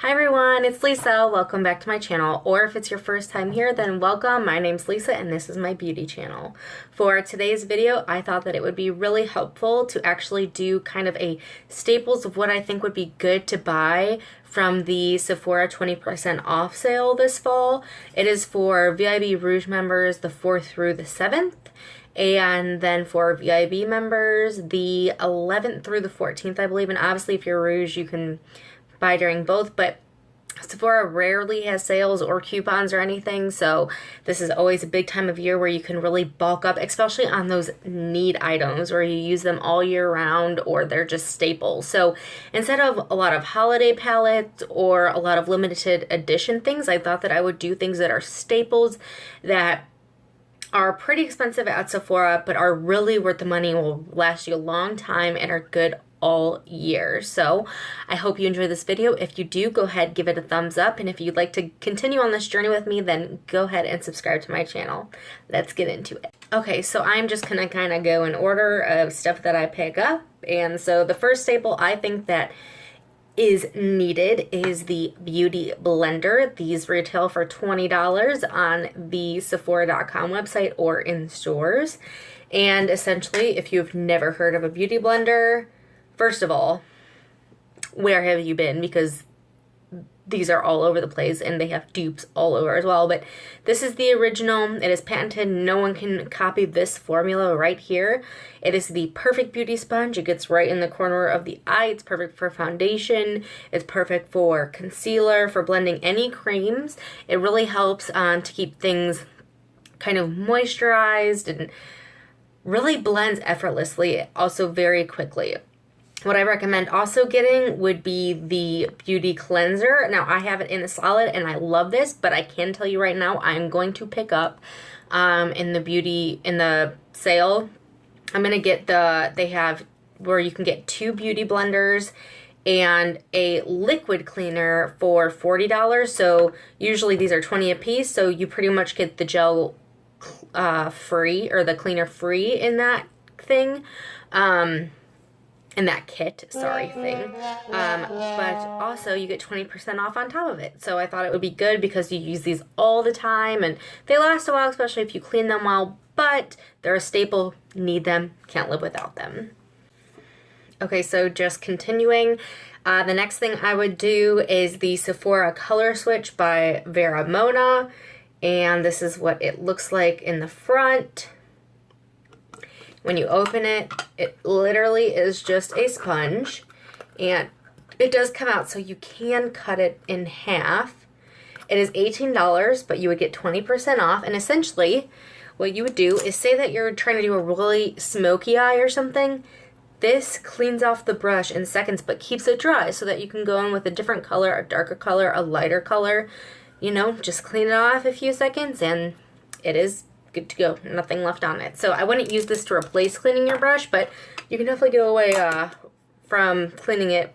Hi everyone, it's Lisa. Welcome back to my channel, or if it's your first time here, then welcome. My name's Lisa and this is my beauty channel. For today's video, I thought that it would be really helpful to actually do kind of a staples of what I think would be good to buy from the Sephora 20% off sale this fall. It is for VIB Rouge members the 4th through the 7th. And then for VIB members, the 11th through the 14th, I believe. And obviously, if you're Rouge, you can buy during both. But Sephora rarely has sales or coupons or anything. So this is always a big time of year where you can really bulk up, especially on those need items where you use them all year round or they're just staples. So instead of a lot of holiday palettes or a lot of limited edition things, I thought that I would do things that are staples that are pretty expensive at Sephora, but are really worth the money, will last you a long time, and are good all year. So I hope you enjoy this video. If you do, go ahead, give it a thumbs up. And if you'd like to continue on this journey with me, then go ahead and subscribe to my channel. Let's get into it. Okay, so I'm just gonna kind of go in order of stuff that I pick up. And so the first staple I think that is needed is the Beauty Blender. These retail for $20 on the Sephora.com website or in stores. And essentially, if you've never heard of a Beauty Blender, first of all, where have you been? Because these are all over the place and they have dupes all over as well. But this is the original. It is patented. No one can copy this formula right here. It is the perfect beauty sponge. It gets right in the corner of the eye. It's perfect for foundation. It's perfect for concealer, for blending any creams. It really helps to keep things kind of moisturized and really blends effortlessly, also very quickly. What I recommend also getting would be the Beauty Cleanser. Now, I have it in a solid and I love this, but I can tell you right now, I'm going to pick up in the sale. I'm going to get they have where you can get 2 beauty blenders and a liquid cleaner for $40. So usually these are $20 a piece. So you pretty much get the gel free, or the cleaner free in that thing. In that kit, thing. But also you get 20% off on top of it. So I thought it would be good because you use these all the time and they last a while, especially if you clean them well, but they're a staple, need them, can't live without them. Okay, so just continuing, the next thing I would do is the Sephora Color Switch by Vera Mona, and this is what it looks like in the front. When you open it, it literally is just a sponge, and it does come out so you can cut it in half. It is $18, but you would get 20% off, and essentially what you would do is, say that you're trying to do a really smoky eye or something. This cleans off the brush in seconds, but keeps it dry so that you can go in with a different color, a darker color, a lighter color. You know, just clean it off a few seconds, and it is good to go. Nothing left on it. So I wouldn't use this to replace cleaning your brush, but you can definitely go away from cleaning it,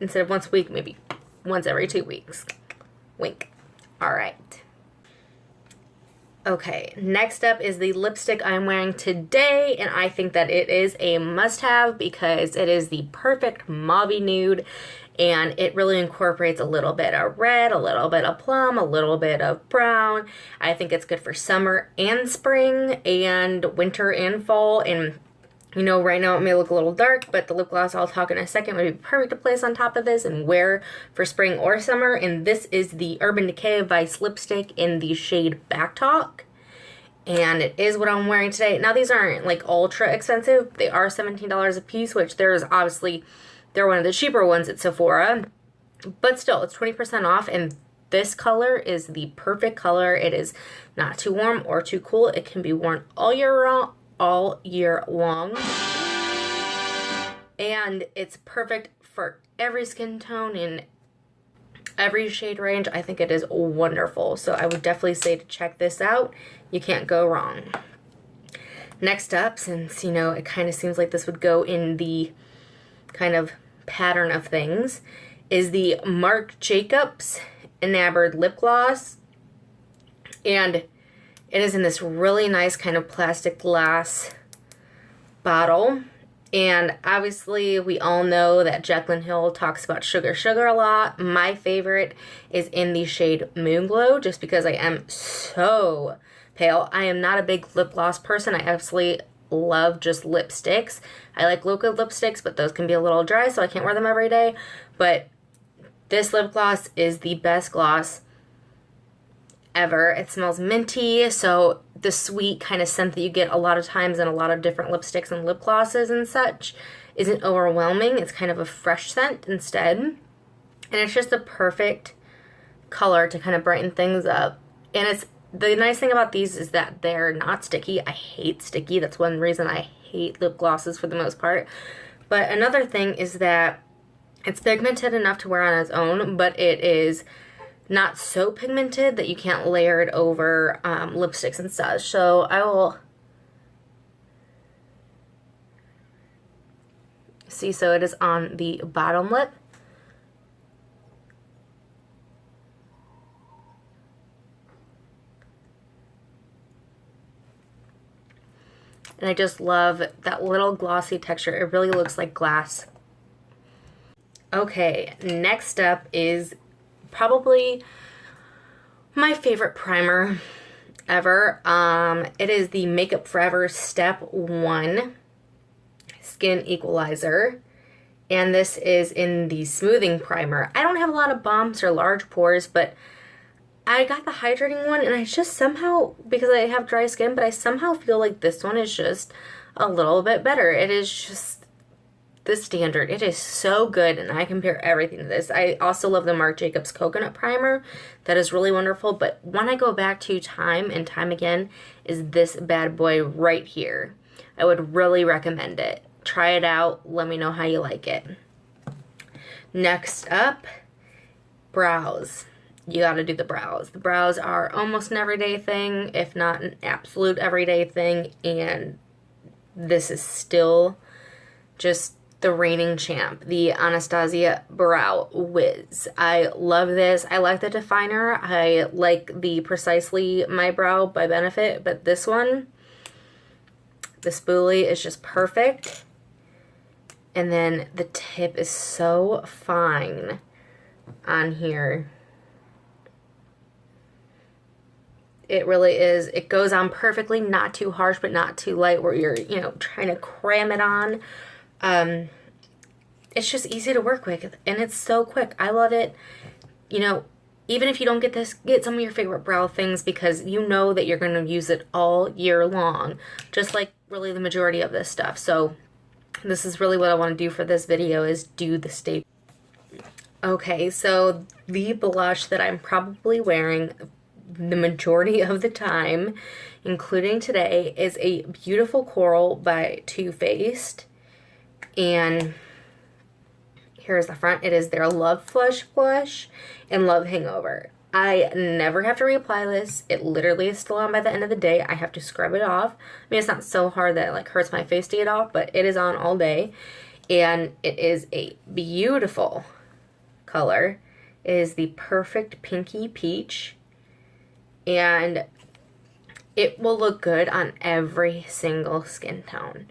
instead of once a week, maybe once every 2 weeks. Wink. All right. Okay, next up is the lipstick I'm wearing today, and I think that it is a must-have because it is the perfect mauve nude, and it really incorporates a little bit of red, a little bit of plum, a little bit of brown. I think it's good for summer and spring and winter and fall. And you know, right now it may look a little dark, but the lip gloss I'll talk in a second would be perfect to place on top of this and wear for spring or summer. And this is the Urban Decay Vice lipstick in the shade Back Talk. And it is what I'm wearing today. Now, these aren't like ultra expensive. They are $17 a piece, which there's obviously, they're one of the cheaper ones at Sephora, but still, it's 20% off, and this color is the perfect color. It is not too warm or too cool. It can be worn all year long, and it's perfect for every skin tone and every shade range. I think it is wonderful, so I would definitely say to check this out. You can't go wrong. Next up, since, you know, it kind of seems like this would go in the kind of pattern of things, is the Marc Jacobs Enamored Lip Gloss. And it is in this really nice kind of plastic glass bottle. And obviously, we all know that Jaclyn Hill talks about Sugar Sugar a lot. My favorite is in the shade Moon Glow, just because I am so pale. I am not a big lip gloss person. I absolutely love just lipsticks. I like liquid lipsticks, but those can be a little dry, so I can't wear them every day. But this lip gloss is the best gloss ever. It smells minty, so the sweet kind of scent that you get a lot of times in a lot of different lipsticks and lip glosses and such isn't overwhelming. It's kind of a fresh scent instead. And it's just the perfect color to kind of brighten things up. And it's the nice thing about these is that they're not sticky. I hate sticky. That's one reason I hate lip glosses for the most part. But another thing is that it's pigmented enough to wear on its own, but it is not so pigmented that you can't layer it over lipsticks and such. So I will see, so it is on the bottom lip. And I just love that little glossy texture. It really looks like glass. Okay, next up is probably my favorite primer ever. It is the Makeup Forever Step 1 Skin Equalizer. And this is in the Smoothing Primer. I don't have a lot of bumps or large pores, but I got the hydrating one, and I just somehow, because I have dry skin, but I somehow feel like this one is just a little bit better. It is just the standard. It is so good, and I compare everything to this. I also love the Marc Jacobs Coconut Primer. That is really wonderful, but one I go back to time and time again is this bad boy right here. I would really recommend it. Try it out. Let me know how you like it. Next up, brows. You gotta do the brows. The brows are almost an everyday thing, if not an absolute everyday thing, and this is still just the reigning champ, the Anastasia Brow Wiz. I love this. I like the definer. I like the Precisely My Brow by Benefit, but this one, the spoolie, is just perfect. And then the tip is so fine on here. It really is. It goes on perfectly, not too harsh, but not too light where you're, trying to cram it on. It's just easy to work with, and it's so quick. I love it. Even if you don't get this, get some of your favorite brow things, because you know that you're going to use it all year long, just like really the majority of this stuff. So this is really what I want to do for this video, is do the staple. Okay, so the blush that I'm probably wearing the majority of the time, including today, is a Beautiful Coral by Too Faced. And here's the front. It is their Love Flush Blush and Love Hangover. I never have to reapply this. It literally is still on by the end of the day. I have to scrub it off. I mean, it's not so hard that it hurts my face to get off, but it is on all day. And it is a beautiful color. It is the perfect pinky peach. And it will look good on every single skin tone.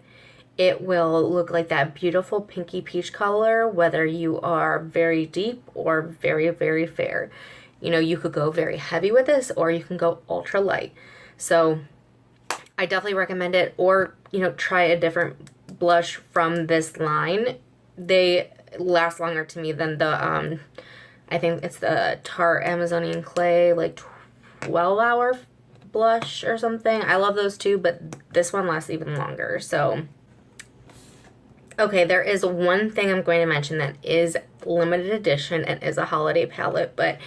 It will look like that beautiful pinky peach color, whether you are very deep or very, very fair. You could go very heavy with this, or you can go ultra light. So I definitely recommend it, or, try a different blush from this line. They last longer to me than the, I think it's the Tarte Amazonian Clay, 12-hour blush or something. I love those too, but this one lasts even longer. So, okay, there is one thing I'm going to mention that is limited edition and is a holiday palette, but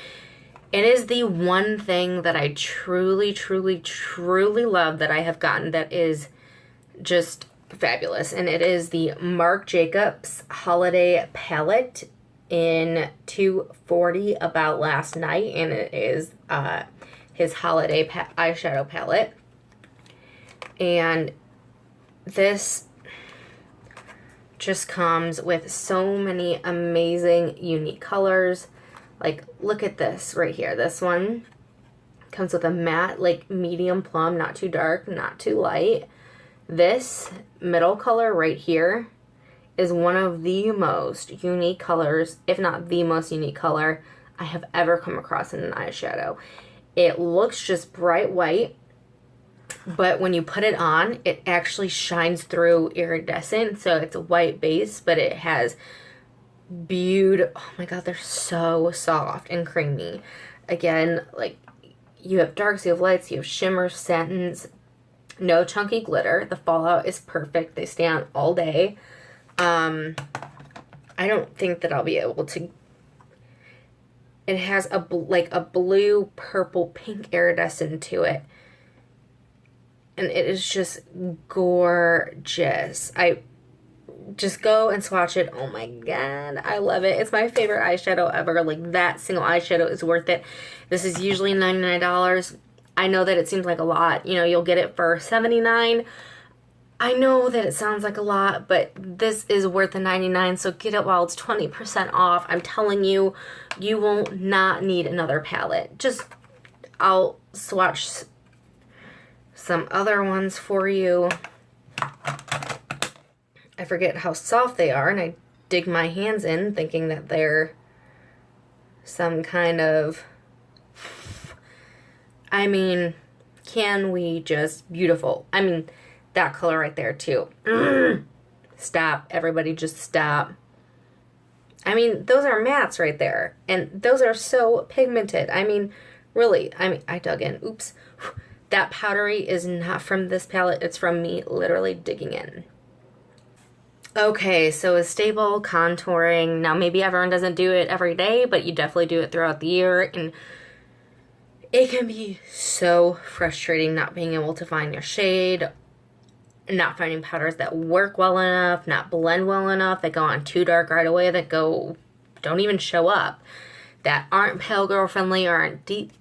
it is the one thing that I truly, truly, truly love that I have gotten that is just fabulous. And it is the Marc Jacobs Holiday Palette in 240 About Last Night, and it is his holiday eyeshadow palette. And this just comes with so many amazing unique colors. Look at this right here. This one comes with a matte, medium plum, not too dark, not too light. This middle color right here is one of the most unique colors, if not the most unique color I have ever come across in an eyeshadow. It looks just bright white, but when you put it on, it actually shines through iridescent. So it's a white base, but it has oh my god, they're so soft and creamy. Again, like, you have darks, you have lights, you have shimmers, satins, no chunky glitter. The fallout is perfect. They stay on all day. I don't think that I'll be able to. It has a blue, purple, pink iridescent to it. And it is just gorgeous. I just go and swatch it. Oh my god, I love it. It's my favorite eyeshadow ever. Like, that single eyeshadow is worth it. This is usually $99. I know that it seems like a lot. You know, you'll get it for $79. I know that it sounds like a lot, but this is worth the $99, so get it while it's 20% off. I'm telling you, you will not need another palette. I'll swatch some other ones for you. I forget how soft they are, and I dig my hands in thinking that they're some kind of, I mean, can we just, beautiful. I mean, that color right there too. Stop, everybody, just stop. I mean, those are mattes right there, and those are so pigmented. I mean, really, I dug in, oops. That powdery is not from this palette, it's from me literally digging in. Okay, so a stable contouring. Now, maybe everyone doesn't do it every day, but you definitely do it throughout the year, and it can be so frustrating not being able to find your shade, not finding powders that work well enough, not blend well enough, that go on too dark right away, that don't even show up, that aren't pale girl friendly, or aren't deep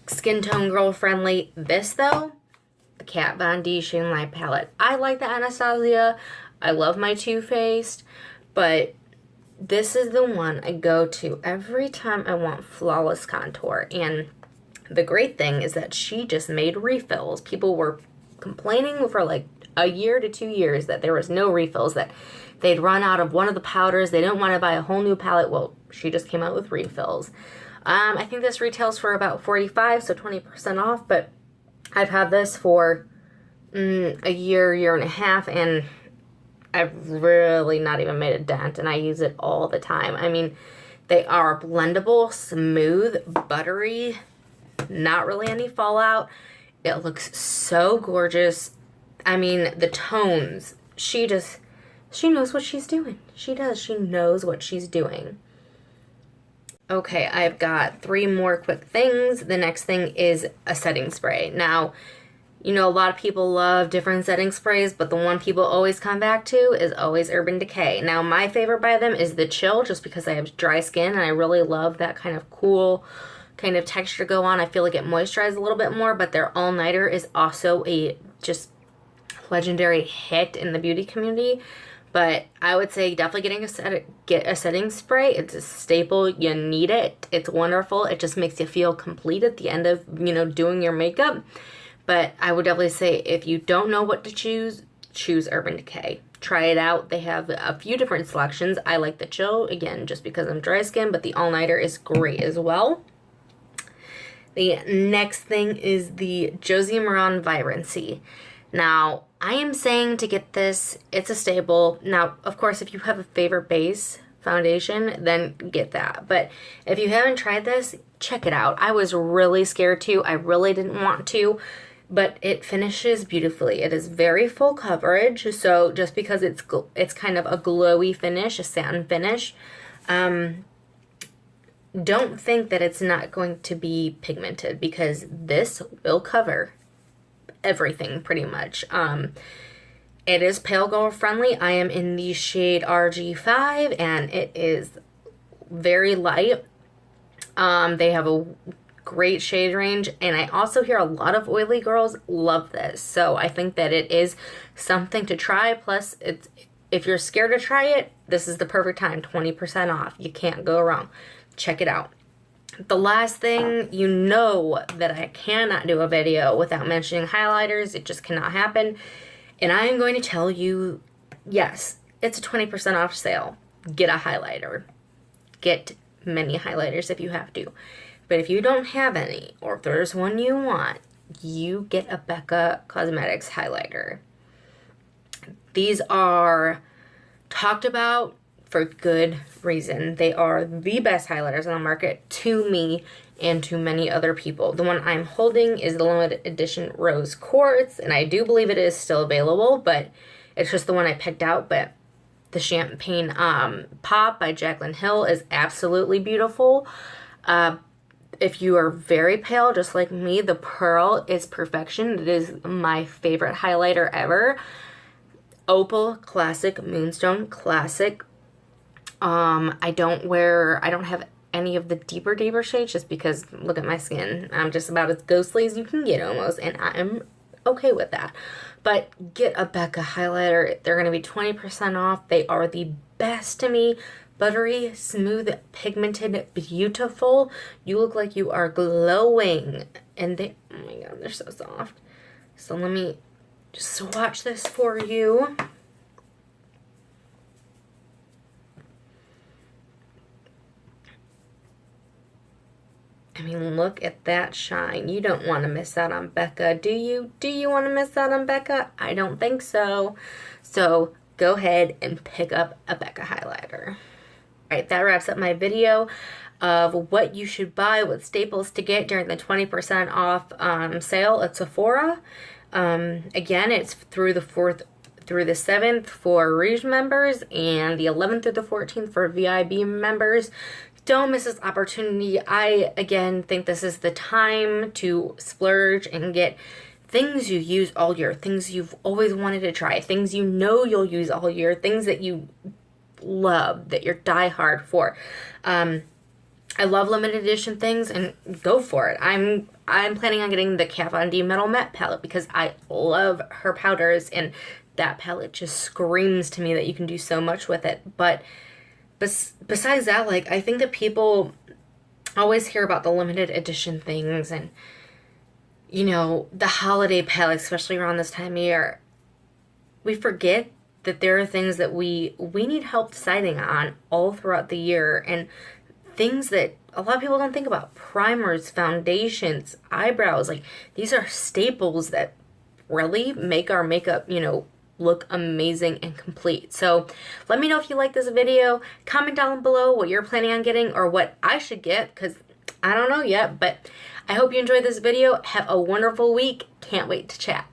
skin tone girl friendly. This, though, the Kat Von D Shade Light palette. I like the Anastasia. I love my Too Faced, but this is the one I go to every time I want flawless contour. And the great thing is that she just made refills. People were complaining for like a year to 2 years that there was no refills, that they'd run out of one of the powders. They didn't want to buy a whole new palette. Well, she just came out with refills. I think this retails for about $45, so 20% off, but I've had this for a year and a half, and I've really not even made a dent, and I use it all the time. I mean, they are blendable, smooth, buttery, not really any fallout. It looks so gorgeous. I mean, the tones, she knows what she's doing. She does. She knows what she's doing. Okay, I've got 3 more quick things. The next thing is a setting spray. Now, you know, a lot of people love different setting sprays, but the one people always come back to is always Urban Decay. Now, my favorite by them is the Chill, just because I have dry skin, and I really love that kind of cool kind of texture to go on. I feel like it moisturizes a little bit more, but their All Nighter is also a just legendary hit in the beauty community. But I would say definitely get a setting spray. It's a staple. You need it. It's wonderful. It just makes you feel complete at the end of, you know, doing your makeup. But I would definitely say, if you don't know what to choose Urban Decay. Try it out. They have a few different selections. I like the Chill, again, just because I'm dry skin, but the All Nighter is great as well. The next thing is the Josie Maran Vibrancy. Now, I am saying to get this. It's a staple. Now, of course, if you have a favorite base foundation, then get that. But if you haven't tried this, check it out. I was really scared to. I really didn't want to, but it finishes beautifully. It is very full coverage, so just because it's kind of a glowy finish, a satin finish, don't think that it's not going to be pigmented, because this will cover everything pretty much. It is pale girl friendly. I am in the shade RG5, and it is very light. They have a great shade range, and I also hear a lot of oily girls love this, so I think that it is something to try. Plus, if you're scared to try it, this is the perfect time. 20% off. You can't go wrong. Check it out. The last thing, you know that I cannot do a video without mentioning highlighters. It just cannot happen. And I am going to tell you, yes, it's a 20% off sale. Get a highlighter. Get many highlighters if you have to. But if you don't have any, or if there's one you want, you get a Becca Cosmetics highlighter. These are talked about for good reason. They are the best highlighters on the market to me and to many other people. The one I'm holding is the limited edition Rose Quartz, and I do believe it is still available, but it's just the one I picked out. But the Champagne Pop by Jaclyn Hill is absolutely beautiful. If you are very pale, just like me, the Pearl is perfection. It is my favorite highlighter ever. Opal Classic, Moonstone Classic. I don't have any of the deeper shades just because look at my skin. I'm just about as ghostly as you can get almost, and I'm okay with that. But get a Becca highlighter. They're going to be 20% off. They are the best to me. Buttery, smooth, pigmented, beautiful. You look like you are glowing. And they, oh my god, they're so soft. So let me just swatch this for you. I mean, look at that shine. You don't want to miss out on Becca, do you? Do you want to miss out on Becca? I don't think so. So go ahead and pick up a Becca highlighter. All right, that wraps up my video of what you should buy, what staples to get during the 20% off sale at Sephora. Again, it's through the 4th through the 7th for Rouge members and the 11th through the 14th for VIB members. Don't miss this opportunity. I, again, think this is the time to splurge and get things you use all year, things you've always wanted to try, things you know you'll use all year, things that you love, that you're diehard for. I love limited edition things, and go for it. I'm planning on getting the Kat Von D Metal Matte palette because I love her powders, and that palette just screams to me that you can do so much with it. But besides that, like, I think that people always hear about the limited edition things and, you know, the holiday palettes, especially around this time of year. We forget that there are things that we need help deciding on all throughout the year, and things that a lot of people don't think about. Primers, foundations, eyebrows. Like, these are staples that really make our makeup, you know, look amazing and complete. So let me know if you like this video. Comment down below what you're planning on getting or what I should get, because I don't know yet. But I hope you enjoyed this video. Have a wonderful week. Can't wait to chat.